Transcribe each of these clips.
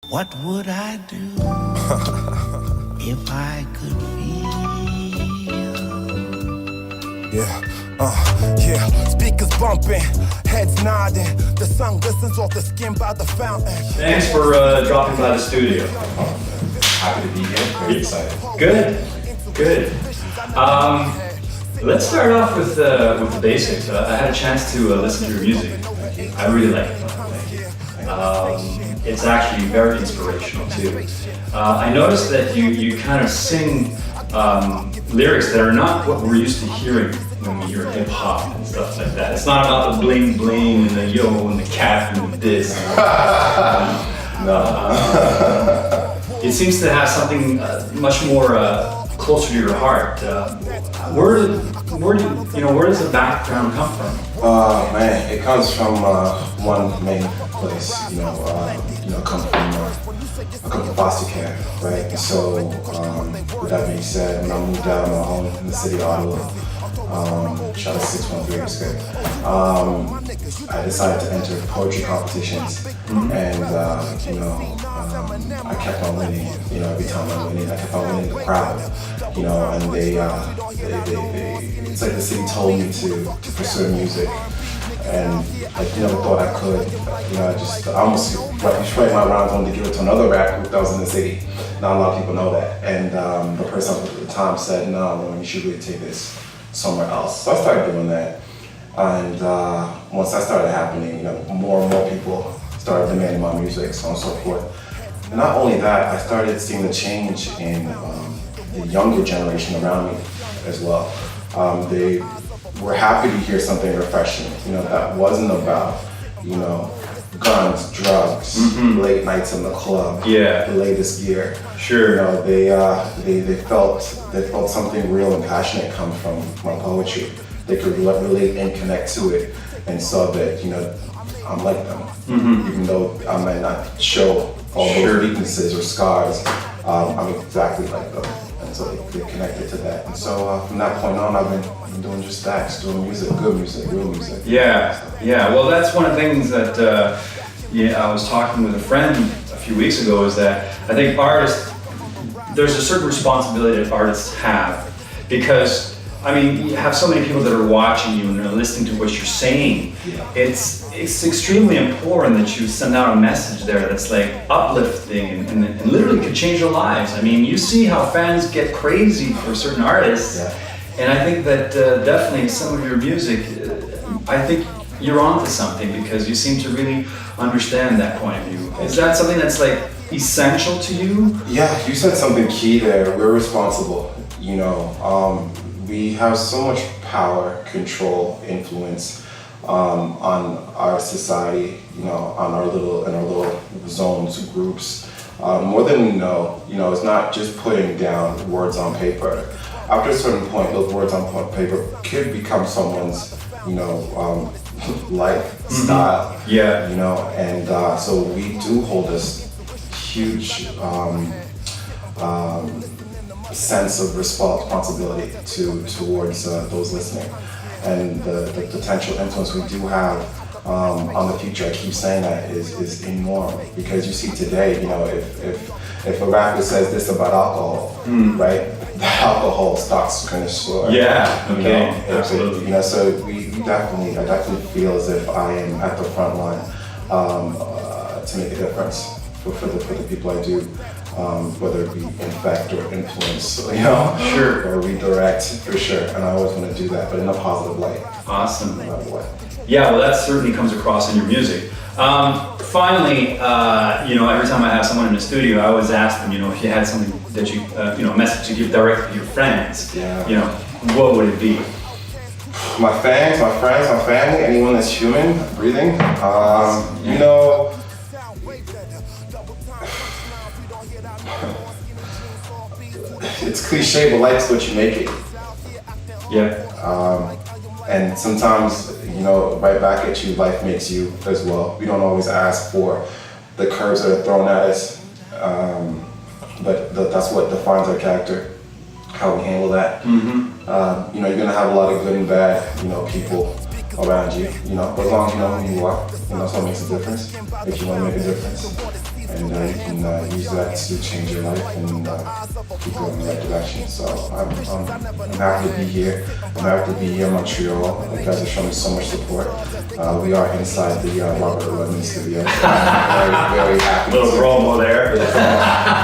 What would I do if I could feel? Yeah, speakers bumping, heads nodding. The sun glistens off the skin by the fountain. Thanks for dropping by the studio. Happy to be here. Very excited. Good. Let's start off with the basics. I had a chance to listen to your music. I really like it. It's actually very inspirational too. I noticed that you kind of sing lyrics that are not what we're used to hearing when we hear hip hop and stuff like that. It's not about the bling bling and the yo and the cat and the this. It seems to have something much more closer to your heart. Where does the background come from? Man, it comes from one main place. I come from foster care, right? And so, with that being said, when I moved out on my own in the city of Ottawa, shout out 613 respect, I decided to enter poetry competitions, and I kept on winning. Every time I'm winning, I kept on winning the crowd. And they it's like the city told me to pursue music, and I never thought I could. I almost right my round wanted to give it to another rap group that was in the city. Not a lot of people know that, and the person I was with at the time said, "No, you should really take this somewhere else." So I started doing that, and once that started happening, more and more people started demanding my music, so on and so forth. And not only that, I started seeing the change in the younger generation around me as well. They were happy to hear something refreshing, that wasn't about, guns, drugs, late nights in the club, the latest gear. Sure. They felt something real and passionate come from my poetry. They could relate and connect to it, and saw that, I'm like them. Even though I might not show all those weaknesses or scars, I'm exactly like them. And so they connected to that. And so from that point on, I've been doing just that, just doing music, good music, real music. Yeah. Well, that's one of the things that I was talking with a friend a few weeks ago, is that I think there's a certain responsibility that artists have, because you have so many people that are watching you and they're listening to what you're saying. Yeah. It's extremely important that you send out a message there that's like uplifting and literally could change their lives. You see how fans get crazy for certain artists, and I think that definitely some of your music, I think you're onto something, because you seem to really understand that point of view. Is that something that's like essential to you? Yeah, you said something key there. We're responsible. We have so much power, control, influence on our society, on our little zones, groups, more than we know. It's not just putting down words on paper. After a certain point, those words on paper could become someone's, lifestyle. And so we do hold this huge sense of responsibility towards those listening, and the potential influence we do have on the future. I keep saying that is enormous, because you see today, if a rapper says this about alcohol, right, the alcohol stocks kind of soar. Absolutely. So I definitely feel as if I am at the front line to make a difference for the people I do. Whether it be infect or influence, or redirect, for sure. And I always want to do that, but in a positive light. Awesome. No matter what. Yeah, well, that certainly comes across in your music. Finally, every time I have someone in the studio, I always ask them, if you had something that a message to give directly to your fans, what would it be? My fans, my friends, my family, anyone that's human, breathing. It's cliche, but life's what you make it. And sometimes, right back at you, life makes you as well. We don't always ask for the curves that are thrown at us, but that's what defines our character, how we handle that. You're gonna have a lot of good and bad, people around you, but as long as you know who you are, that's what makes a difference, if you want to make a difference. and you can use that to change your life and keep going in the right direction. So I'm happy to be here. I'm happy to be here in Montreal. You guys have shown me so much support. We are inside the Robert Rudmann studio. I'm very happy. Little promo there.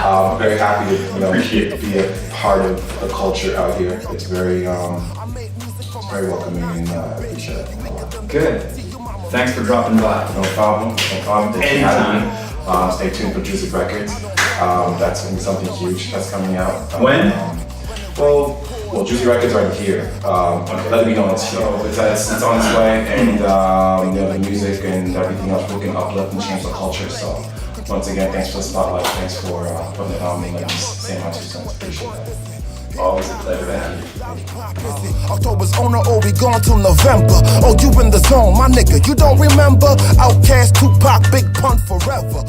I'm very happy to Appreciate it. be a part of the culture out here. It's very welcoming and appreciate it. Good. Thanks for dropping by. No problem. Thanks for having me. Stay tuned for Juicy Records. That's going to be something huge that's coming out. When? Well, Juicy Records are here. Let me know it's here. It's on its way, and the music and everything else we can uplift and change the culture. So once again, thanks for the spotlight. Thanks for putting it on me. Let me say my 2 cents. Appreciate that. Always a pleasure to have you. October's on or we gone till November. Oh, you in the zone, my nigga, you don't remember? Outkast, Tupac, Big Pun forever.